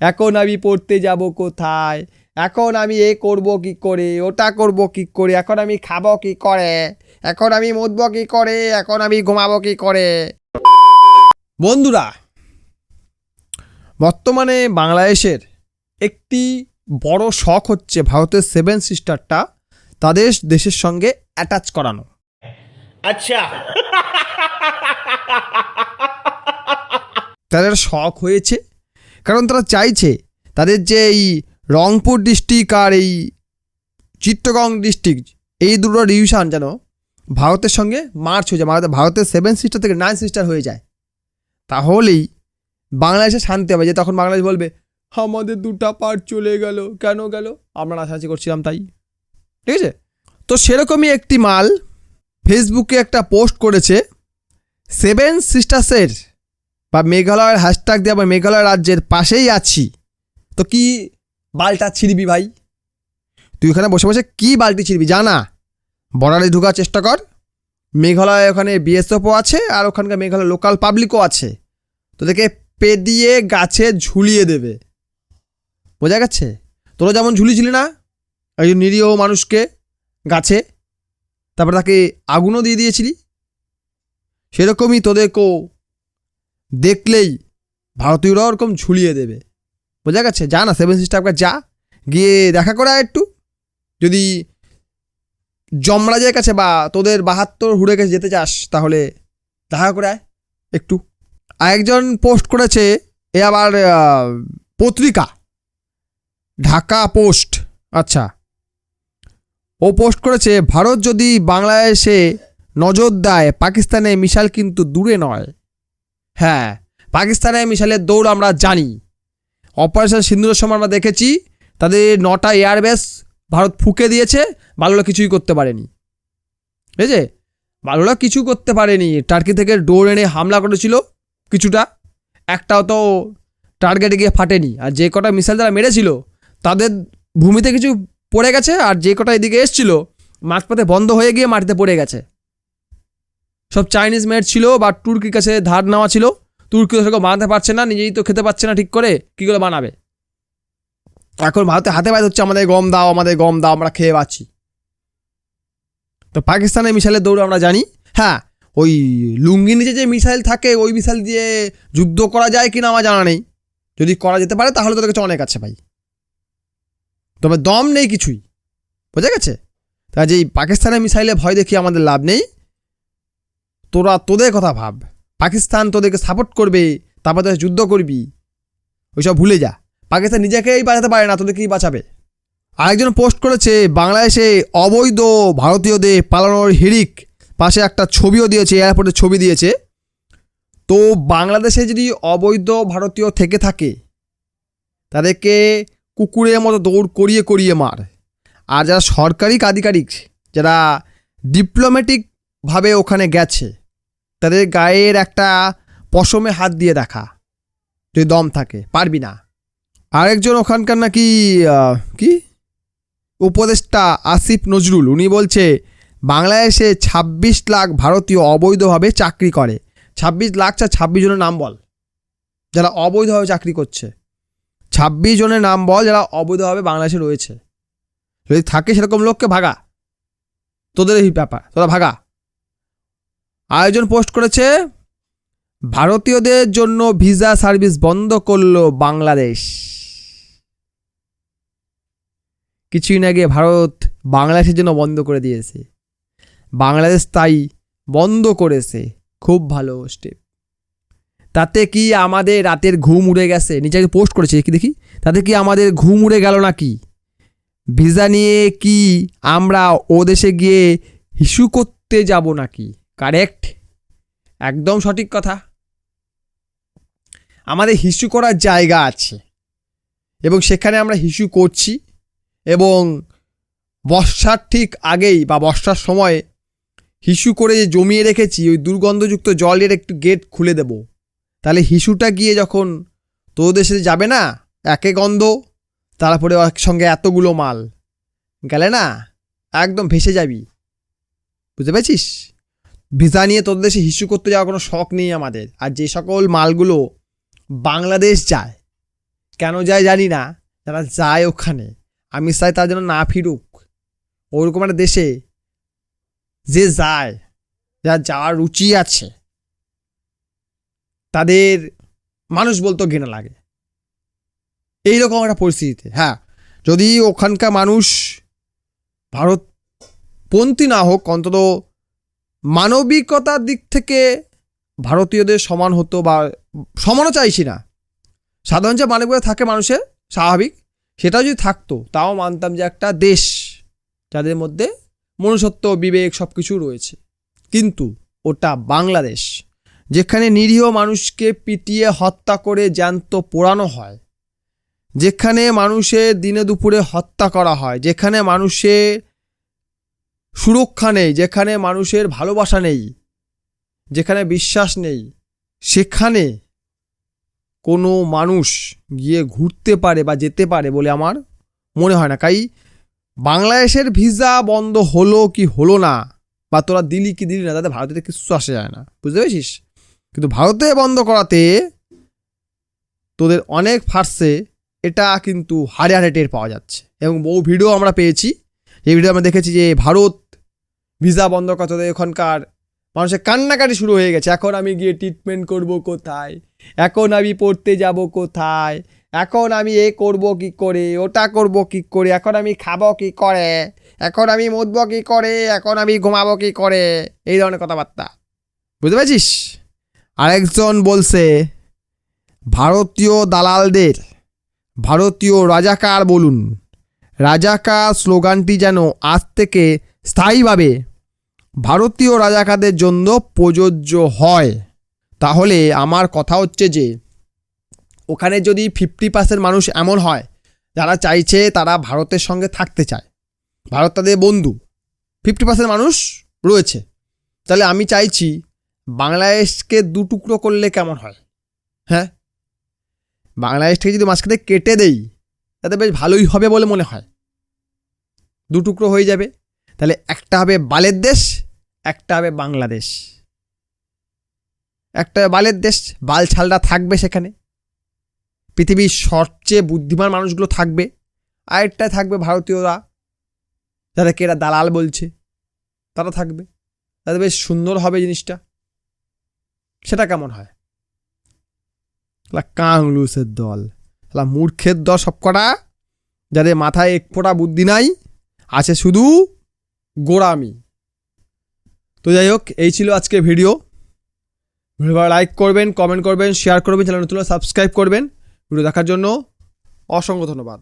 এখন আমি পড়তে যাব কোথায়, এখন আমি এ করব কি করে, ওটা করব কি করে, এখন আমি খাবো কি করে, এখন আমি মুতবো কি করে, এখন আমি ঘুমাবো কি করে। বন্ধুরা, বর্তমানে বাংলাদেশের একটি বড় শখ হচ্ছে ভারতের 7 সিস্টারটা তাদের দেশের সঙ্গে অ্যাটাচ করানো। আচ্ছা, তাদের শখ হয়েছে কারণ তারা চাইছে তাদের যে এই রংপুর ডিস্ট্রিক্ট আর এই চিত্তগং ডিস্ট্রিক্ট, এই দুটো ডিভিশন যেন ভারতের সঙ্গে মার্চ হয়ে যায়, ভারতের 7 সিস্টার থেকে 9 সিস্টার হয়ে যায়। তাহলেই বাংলাদেশে শান্তি হবে। যে তখন বাংলাদেশ বলবে আমাদের 2টা পার্ট চলে গেল, কেন গেল, আমরা নাচানাচি করছিলাম তাই। ঠিক আছে, তো সেরকমই একটি মাল ফেসবুকে একটা পোস্ট করেছে 7 সিস্টার্সের বা মেঘালয়ের হ্যাশট্যাগ দিয়ে, বা মেঘালয় রাজ্যের পাশেই আছি। তো কি বালটা ছিড়বি ভাই, তুই ওখানে বসে বসে কি বালটি ছিড়বি, জানা বর্ডারে ঢোকার চেষ্টা কর। মেঘালয় ওখানে বিএসএফও আছে আর ওখানকার মেঘালয় লোকাল পাবলিকও আছে, তোদেরকে পেদিয়ে গাছে ঝুলিয়ে দেবে। বোঝা গেছে? তোরা যেমন ঝুলিয়েছিলি না একজন নিরীহ মানুষকে গাছে, তারপরে তাকে আগুনও দিয়ে দিয়েছিলি, সেরকমই তোদেরকেও দেখলেই ভারতীয়রাও ওরকম ঝুলিয়ে দেবে। বোঝা গেছে? যা না 7 সিস্টারকে যা, গিয়ে দেখা করে একটু, যদি যমরাজের কাছে বা তোদের 72 হুড়ে কাছে যেতে চাস তাহলে দেখা করে আয় একটু। আরেকজন পোস্ট করেছে, এ আবার পত্রিকা ঢাকা পোস্ট, আচ্ছা, ও পোস্ট করেছে ভারত যদি বাংলাদেশে নজর দেয় পাকিস্তানে মিসাইল কিন্তু দূরে নয়। হ্যাঁ, পাকিস্তানে মিসাইলের দৌড় আমরা জানি। অপারেশন সিন্দুরের সময় আমরা দেখেছি তাদের 9টা এয়ারবেস ভারত ফুঁকে দিয়েছে, বাংলা কিছুই করতে পারেনি। ঠিক আছে, বাংলা কিছু করতে পারেনি। টার্কি থেকে ডোর এনে হামলা করেছিল কিছুটা, একটাও তো টার্গেটে গিয়ে ফাটেনি। আর যে কটা মিসাইল তারা মেরেছিল তাদের ভূমিতে কিছু পড়ে গেছে, আর যে কটা এদিকে এসছিল মাঝপথে বন্ধ হয়ে গিয়ে মাটিতে পড়ে গেছে। সব চাইনিজ মেড ছিল বা তুর্কির কাছে ধার নেওয়া ছিল, তুর্কি তো সেরকম বানাতে পারছে না, নিজেই তো খেতে পারছে না ঠিক করে, কী করে বানাবে। এখন ভারতে হাতে পায়ে হচ্ছে আমাদের গম দাও, আমাদের গম দাও, আমরা খেয়ে পাচ্ছি। তো পাকিস্তানের মিসাইলের দৌড় আমরা জানি। হ্যাঁ, ওই লুঙ্গির নিচে যে মিসাইল থাকে ওই মিসাইল দিয়ে যুদ্ধ করা যায় কিনা আমার জানা নেই, যদি করা যেতে পারে তাহলে তোদের কাছে অনেক আছে ভাই, তবে দম নেই কিছুই। বোঝা গেছে? তা যেই পাকিস্তানের মিসাইলে ভয় দেখি আমাদের লাভ নেই। তোরা তোদের কথা ভাব, পাকিস্তান তোদেরকে সাপোর্ট করবে, তারপর তোদের যুদ্ধ করবি, ওইসব ভুলে যা। পাকিস্তান নিজেকেই বাঁচাতে পারে না, তোদেরকেই বাঁচাবে। আরেকজন পোস্ট করেছে বাংলাদেশে অবৈধ ভারতীয়দের পালানোর হিড়িক, পাশে একটা ছবিও দিয়েছে, এয়ারপোর্টের ছবি দিয়েছে। তো বাংলাদেশে যদি অবৈধ ভারতীয় থেকে থাকে তাদেরকে কুকুরের মতো দৌড় করিয়ে করিয়ে মার। আর যারা সরকারি আধিকারিক, যারা ডিপ্লোম্যাটিকভাবে ওখানে গেছে, তাদের গায়ের একটা পশমে হাত দিয়ে দেখা, যদি দম থাকে। পারবি না। আরেকজন ওখানকার নাকি কি উপদেষ্টা আসিফ নজরুল, উনি বলছে বাংলাদেশে 26 লাখ ভারতীয় অবৈধভাবে চাকরি করে। 26 লাখ, 26 জনের নাম বল যারা অবৈধভাবে চাকরি করছে। 26 জনের নাম বল যারা অবৈধভাবে বাংলাদেশে রয়েছে। যদি থাকে সেরকম লোককে ভাগা, তোদের এই ব্যাপার, তোরা ভাগা। আরেকজন পোস্ট করেছে ভারতীয়দের জন্য ভিসা সার্ভিস বন্ধ করলো বাংলাদেশ। কিছুদিন আগে ভারত বাংলাদেশের জন্য বন্ধ করে দিয়েছে, বাংলাদেশ তাই বন্ধ করেছে। খুব ভালো স্টেপ। তাতে কি আমাদের রাতের ঘুম উড়ে গেছে? নিচে পোস্ট করেছে কি দেখি, তাতে কি আমাদের ঘুম উড়ে গেল নাকি? ভিসা নিয়ে কি আমরা ও দেশে গিয়ে ইস্যু করতে যাব নাকি? কারেক্ট, একদম সঠিক কথা। আমাদের ইস্যু করার জায়গা আছে এবং সেখানে আমরা ইস্যু করছি, এবং বর্ষার ঠিক আগেই বা বর্ষার সময় ইস্যু করে যে জমিয়ে রেখেছি ওই দুর্গন্ধযুক্ত জলের একটু গেট খুলে দেব। তাহলে ইস্যুটা গিয়ে যখন তোর দেশে যাবে না, একে গন্ধ, তারপরে একসঙ্গে এতগুলো মাল গেলে না একদম ভেসে যাবি। বুঝতে পেরেছিস? ভিসা নিয়ে তোর দেশে ইস্যু করতে যাওয়ার কোনো শখ নেই আমাদের। আর যে সকল মালগুলো বাংলাদেশ যায় কেন যায় জানি না, যারা যায় ওখানে আমি চাই তার জন্য না ফিরুক। ওরকম একটা দেশে যে যায়, যার যাওয়ার রুচি আছে, তাদের মানুষ বলতে ঘৃণা লাগে এইরকম একটা পরিস্থিতিতে। হ্যাঁ, যদি ওখানকার মানুষ ভারতপন্থী না হোক, অন্তত মানবিকতার দিক থেকে ভারতীয়দের সমান হতো, বা সমানও চাইছি না, সাধারণ যে মানবিকতা থাকে মানুষের স্বাভাবিক, সেটাও যদি থাকতো তাও মানতাম যে একটা দেশ যাদের মধ্যে মনুষ্যত্ব, বিবেক সব কিছু রয়েছে। কিন্তু ওটা বাংলাদেশ, যেখানে নিরীহ মানুষকে পিটিয়ে হত্যা করে জ্যান্ত পোড়ানো হয়, যেখানে মানুষের দিনে দুপুরে হত্যা করা হয়, যেখানে মানুষের সুরক্ষা নেই, যেখানে মানুষের ভালোবাসা নেই, যেখানে বিশ্বাস নেই, সেখানে কোনো মানুষ গিয়ে ঘুরতে পারে বা যেতে পারে বলে আমার মনে হয় না। বাংলাদেশের ভিসা বন্ধ হলো কি হলো না, বা তোরা দিলি কি দিলি না, তাতে ভারতে কিছু আসে যায় না, বুঝতে পেরেছিস? কিন্তু ভারতে বন্ধ করাতে তোদের অনেক ফার্সে এটা কিন্তু হারে হারে টের পাওয়া যাচ্ছে। এবং বহু ভিডিও আমরা পেয়েছি, এই ভিডিও আমরা দেখেছি যে ভারত ভিসা বন্ধ করাতে ওখানকার মানুষের কান্নাকাটি শুরু হয়ে গেছে। এখন আমি গিয়ে ট্রিটমেন্ট করব কোথায়, এখন আমি পড়তে যাব কোথায়, এখন আমি এ করব কি করে, ওটা করব কি করে, এখন আমি খাবো কি করে, এখন আমি মুতবো কি করে, এখন আমি ঘুমাবো কি করে, এই ধরনের কথাবার্তা, বুঝতে পেরেছিস? আরেকজন বলছে ভারতীয় দালালদের ভারতীয় রাজাকার বলুন। রাজাকার স্লোগানটি যেন আজ থেকে স্থায়ীভাবে ভারতীয় রাজাকারদের জন্য প্রযোজ্য হয়। তাহলে আমার কথা হচ্ছে যে ওখানে যদি 50% মানুষ এমন হয় যারা চাইছে তারা ভারতের সঙ্গে থাকতে চায়, ভারত তাদের বন্ধু, 50% মানুষ রয়েছে, তাহলে আমি চাইছি বাংলাদেশকে দু টুকরো করলে কেমন হয়? হ্যাঁ, বাংলাদেশকে যদি মাঝখানে কেটে দেই তাতে বেশ ভালোই হবে বলে মনে হয়। দু টুকরো হয়ে যাবে, তাহলে একটা হবে বালের দেশ, একটা হবে বাংলাদেশ। একটা বালের দেশ, বাল ছালরা থাকবে সেখানে, পৃথিবীর সবচেয়ে বুদ্ধিমান মানুষগুলো থাকবে, আরেকটা থাকবে ভারতীয়রা, যাদেরকে এরা দালাল বলছে, তারা থাকবে। তাতে বেশ সুন্দর হবে জিনিসটা। সেটা কেমন হয়? কাংলুসের দল, মূর্খের দল সব কটা, যাদের মাথায় এক ফোঁটা বুদ্ধি নাই, আছে শুধু গোড়ামি। তো যাই হোক, এই ছিল আজকের ভিডিও। লাইক করবেন, কমেন্ট করবেন, শেয়ার করবেন, চ্যানেল নতুন সাবস্ক্রাইব করবেন। ভিডিও দেখার জন্য অসংখ্য ধন্যবাদ।